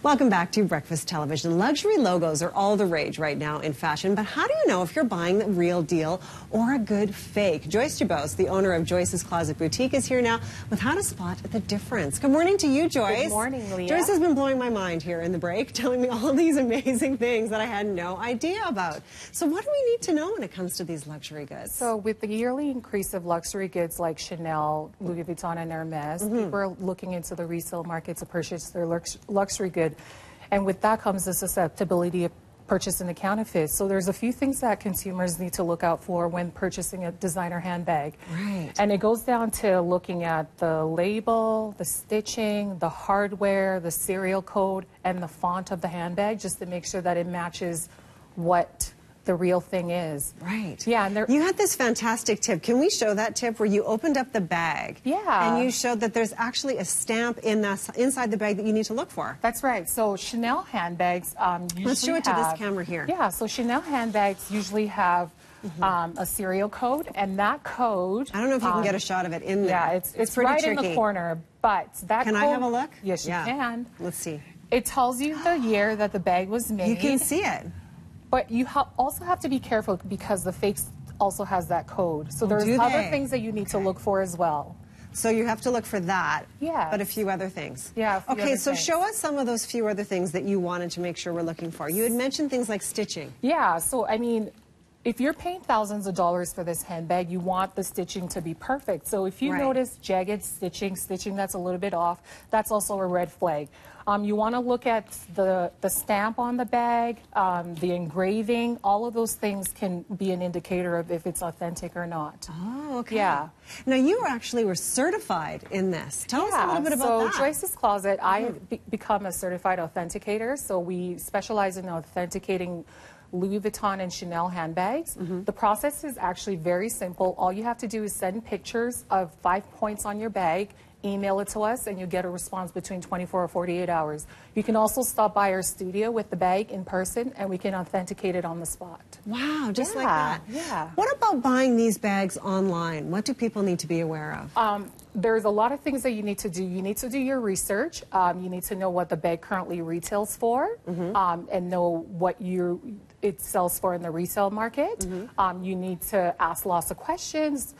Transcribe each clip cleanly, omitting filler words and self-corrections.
Welcome back to Breakfast Television. Luxury logos are all the rage right now in fashion, but how do you know if you're buying the real deal or a good fake? Joyce Jebose, the owner of Joyce's Closet Boutique, is here now with how to spot the difference. Good morning to you, Joyce. Good morning, Leah. Joyce has been blowing my mind here in the break, telling me all of these amazing things that I had no idea about. So what do we need to know when it comes to these luxury goods? So with the yearly increase of luxury goods like Chanel, Louis Vuitton, and Hermes, people are looking into the resale market to purchase their luxury good. And with that comes the susceptibility of purchasing a counterfeit. So there's a few things that consumers need to look out for when purchasing a designer handbag. Right. And it goes down to looking at the label, the stitching, the hardware, the serial code, and the font of the handbag, just to make sure that it matches what the real thing is. Right. Yeah. And you had this fantastic tip. Can we show that tip where you opened up the bag? Yeah. And you showed that there's actually a stamp inside the bag that you need to look for. That's right. So Chanel handbags usually Let's show it to this camera here. Yeah. So Chanel handbags usually have a serial code, and that code. I don't know if you can get a shot of it in there. Yeah, it's pretty right tricky. in the corner. But that Can code, I have a look? Yes, you can. Let's see. It tells you the year that the bag was made. You can see it. But you also have to be careful because the fake also has that code. So there's other things that you need to look for as well. So you have to look for that, yeah, but a few other things. Yeah. Okay, so show us some of those few other things that you wanted to make sure we're looking for. You had mentioned things like stitching. Yeah, so I mean, if you're paying thousands of dollars for this handbag, you want the stitching to be perfect. So if you notice jagged stitching that's a little bit off, that's also a red flag. You want to look at the stamp on the bag, the engraving. All of those things can be an indicator of if it's authentic or not. Oh, okay. Yeah. Now, you were certified in this. Tell us a little bit about that. So Joyce's Closet, I have become a certified authenticator. So we specialize in authenticating Louis Vuitton and Chanel handbags. The process is actually very simple. All you have to do is send pictures of 5 points on your bag, email it to us, and you get a response between 24 or 48 hours. You can also stop by our studio with the bag in person, and we can authenticate it on the spot. Wow, just like that. Yeah. What about buying these bags online? What do people need to be aware of? There's a lot of things that you need to do. You need to do your research. You need to know what the bag currently retails for, and know what it sells for in the resale market. You need to ask lots of questions,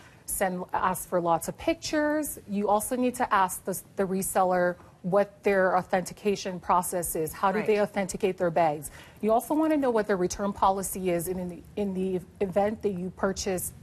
ask for lots of pictures. You also need to ask the reseller what their authentication process is. How do they authenticate their bags? You also want to know what their return policy is in the event that you purchase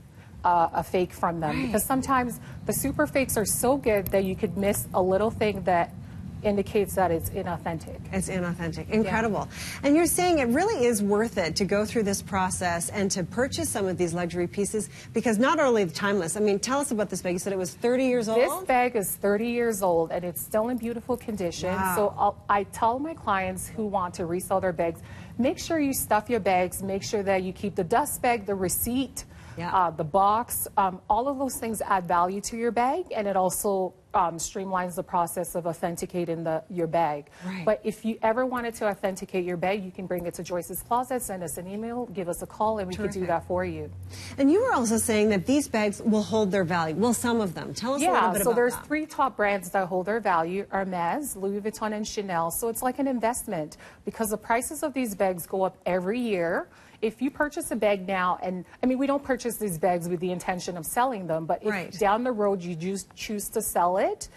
a fake from them, because sometimes the super fakes are so good that you could miss a little thing that indicates that it's inauthentic. It's inauthentic. Incredible. And you're saying it really is worth it to go through this process and to purchase some of these luxury pieces, because not only timeless. I mean, tell us about this bag. You said it was 30 years old? This bag is 30 years old, and it's still in beautiful condition. Wow. So I tell my clients who want to resell their bags, make sure you stuff your bags, make sure that you keep the dust bag, the receipt, the box. All of those things add value to your bag, and it also streamlines the process of authenticating your bag. But if you ever wanted to authenticate your bag, you can bring it to Joyce's Closet, send us an email, give us a call, and we can do that for you. And you were also saying that these bags will hold their value. Well, some of them. Tell us a little bit about that. So there's 3 top brands that hold their value: Hermes, Louis Vuitton, and Chanel. So it's like an investment, because the prices of these bags go up every year. If you purchase a bag now, and I mean, we don't purchase these bags with the intention of selling them, but if down the road you choose to sell it,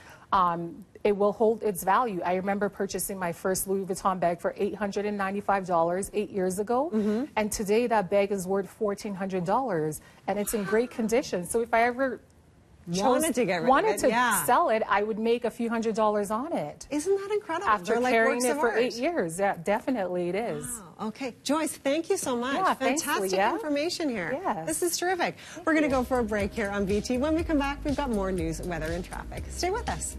it will hold its value. I remember purchasing my first Louis Vuitton bag for $895 8 years ago, and today that bag is worth $1,400, and it's in great condition. So if I ever wanted to sell it, I would make a few $100s on it. Isn't that incredible? After carrying it for 8 years. Yeah, definitely it is. Wow. Okay, Joyce, thank you so much. Yeah, fantastic information here. Yes. This is terrific. We're going to go for a break here on BT. When we come back, we've got more news, weather, and traffic. Stay with us.